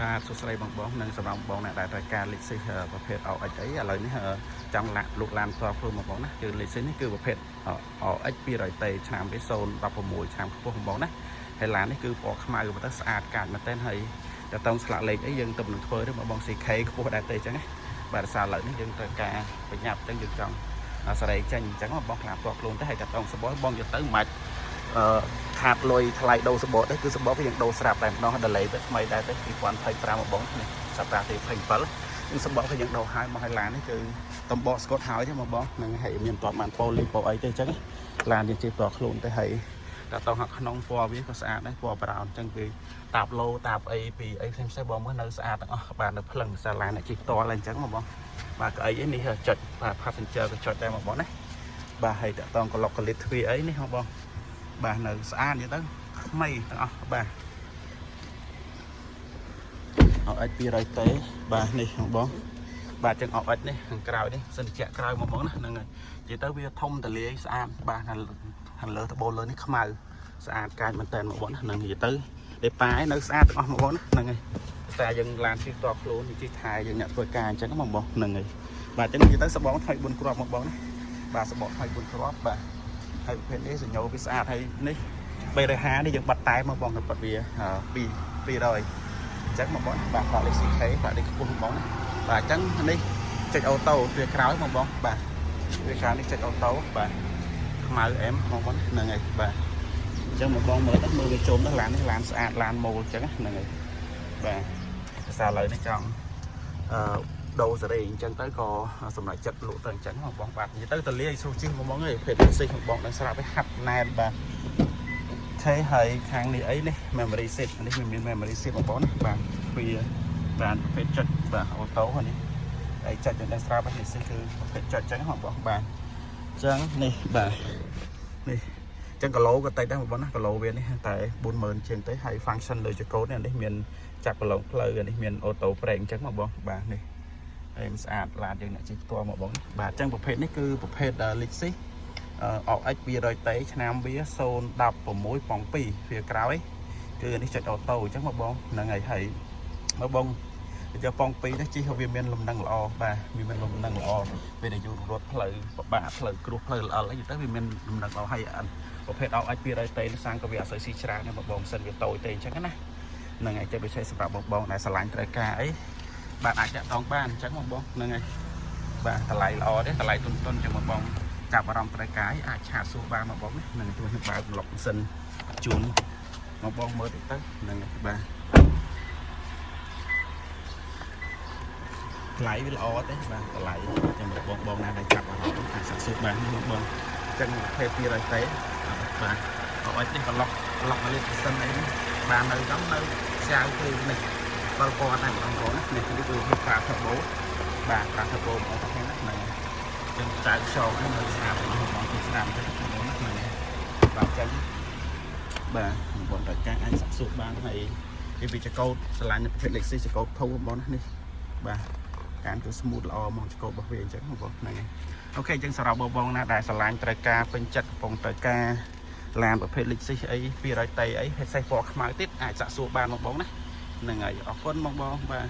បាទសួស្តីបងប្អូននិងសម្រាប់បងអ្នកដែលត្រូវការលេខស៊ីប្រភេទ OX អីឥឡូវនេះចង់លោកឡានផ្ទាល់ខ្លួនបងប្អូនណាគឺលេខស៊ីនេះគឺប្រភេទ OX 200T ឆ្នាំវា016ឆ្នាំខ្ពស់បងប្អូនណាហើយឡាននេះគឺពណ៌ខ្មៅប៉ុន្តែស្អាតកាចមែនទែនហើយតែតោងស្លាកលេខអីយើងទៅនឹងធ្វើទេបង CK ខ្ពស់ដែរទេអញ្ចឹងណាបាទសារឥឡូវនេះយើងត្រូវការប្រញាប់អញ្ចឹងយើងចង់សេរីចេញអញ្ចឹងបងខ្លាផ្ទាល់ខ្លួនទៅហើយតែតោងសបោះបងយកទៅមិនខាតលុយថ្លៃដូរសបោទេគឺសបោវាយើងដូរស្រាប់តែម្ដង delay ទៅថ្មីដែរទៅ2025បងនេះសប្តាហ៍ទី27នឹងសបោវាយើងដូរហើយមកឲ្យឡាននេះគឺតំបកស្កុតហើយទេបងនឹងហើយមានតបបានប៉ូលីប៉ូអីទេអញ្ចឹងឡានយើងជិះផ្ទាល់ខ្លួនទៅហើយតែតោះក្នុងពណ៌វាក៏ស្អាតដែរពណ៌ប្រោនអញ្ចឹងគឺតាបឡូតាបអីពីអីផ្សេងៗបងមើលនៅស្អាតទាំងអស់បាទនៅភ្លឹងសាឡានអ្នកជិះផ្ទាល់អញ្ចឹងបងបាទកៅអីនេះចុចបាទ passenger ក៏ចុចដែរបងណាបាទហើយតតងក្លុកកលិតទ្វាអីនេះបងបាទនៅស្អាតយ៉ាងទៅថ្មីទាំងអស់បាទអត់200Tបាទនេះបងបាទចឹងអត់នេះខាងក្រោយនេះសិនជាក្រោយមកបងណាហ្នឹងហើយនិយាយទៅវាធំតលាយស្អាតបាទខាងលើត្បូងលើនេះខ្មៅស្អាតកាចមែនតើមកបងណាហ្នឹងនិយាយទៅដេប៉ានៅស្អាតទាំងអស់មកបងណាហ្នឹងហើយតែយើងឡានជិះតបខ្លួនជិះថែយើងអ្នកធ្វើការអញ្ចឹងមកបងហ្នឹងហើយបាទចឹងនិយាយទៅសបង24គ្រាប់មកបងណាបាទសបង24គ្រាប់បាទហើយប្រភេទនេះសញ្ញោវាស្អាតហើយនេះ350នេះយើងបាត់តែមកបងទៅបាត់វា200អញ្ចឹងមកបងបាទបាក់លេខ CK បាក់លេខខ្ពស់មកបងណាបាទអញ្ចឹងនេះចុចអូតូវាក្រោយមកបងបាទវាក្រោយនេះចុចអូតូបាទខ្មៅអែមមកបងហ្នឹងហើយបាទអញ្ចឹងមកបងមើលទៅមើលវាជុំទៅឡាននេះឡានស្អាតឡានម៉ូលអញ្ចឹងហ្នឹងហើយបាទភាសាឥឡូវនេះចង់ដូរសេរីអញ្ចឹងទៅក៏សម្រាប់ចិត្តលក់ទៅអញ្ចឹងបងបាទនិយាយទៅតលាយស្រួលជិះបងអើយភេទសិះបងđangស្រាប់ឲ្យហាត់ណែនបាទថេហើយខាងនេះអីនេះ memory seat នេះមាន memory seat បងណាបាទវាបានប្រភេទចុចបាទអូតូនេះហើយចុចយើងđangស្រាប់ឲ្យសិះគឺប្រភេទចុចអញ្ចឹងបងបាទអញ្ចឹងនេះបាទនេះអញ្ចឹងគីឡូក៏តិចដែរបងណាគីឡូវានេះតែ40000ជាងទៅហើយ function លើចកូននេះមានចាប់ប្រឡងផ្លូវនេះមានអូតូប្រេងអញ្ចឹងមកបងបាទនេះហើយស្អាតឡានយើងអ្នកជិះផ្ទាល់មកបងបាទអញ្ចឹងប្រភេទនេះគឺប្រភេទ Lexus OX 200T ឆ្នាំវា016ប៉ុង2វាក្រោយគឺនេះចុចអូតូអញ្ចឹងមកបងហ្នឹងហើយមកបងយកប៉ុង2នេះជិះវាមានលំនឹងល្អបាទវាមានលំនឹងល្អពេលដែលយូររត់ផ្លូវពិបាកផ្លូវគ្រោះផ្លូវល្អអីទៅវាមានលំនឹងល្អហើយប្រភេទ OX 200T នេះសាំងក៏វាអត់សូវស៊ីច្រើនដែរមកបងសិនវាតូចទេអញ្ចឹងណាហ្នឹងហើយចិត្តដូចជាសម្រាប់បងដែលឆ្លាញ់ត្រូវការអីបាទអាចតាក់ទងបានអញ្ចឹងបងហ្នឹងហើយបាទតម្លៃល្អទេតម្លៃទុនអញ្ចឹងបងចាប់អារម្មណ៍ត្រូវការអាចឆាតសួរបានមកបងហ្នឹងជួយនឹងបើកឡុកសិនជូនមកបងមើលទៅហ្នឹងហើយបាទថ្លៃវាល្អទេបាទតម្លៃចាំបងណាដែលចាប់អារម្មណ៍អាចសាកសួរបានមកបងអញ្ចឹងភេទ200Tបាទអត់នេះក្លុកមកលេខសិនអីបាននៅដល់នៅស្អាវគឺនេះបើពណ៌តែម្ដងបងនេះគឺវាប្រើថឺបូបាទប្រើថឺបូមកទៅហ្នឹងចឹងចៅខ្យល់ហ្នឹងនៅស្អាតបងទីស្អាតទៅបងហ្នឹងបាទចឹងបាទបងតើការអាចសាក់សួរបានហើយវាចកោតឆ្លាញ់ប្រភេទ Lexus ចកោតធូរបងនេះបាទការគឺ smooth ល្អមកចកោតរបស់វាអញ្ចឹងបងហ្នឹងអូខេចឹងសម្រាប់បងណាដែលឆ្លាញ់ត្រូវការពេញចិត្តកំពុងត្រូវការឡានប្រភេទ Lexus អី 200T អីហើយសេះពណ៌ខ្មៅទៀតអាចសាក់សួរបានបងណាហ្នឹងហើយអរគុណបងបាទ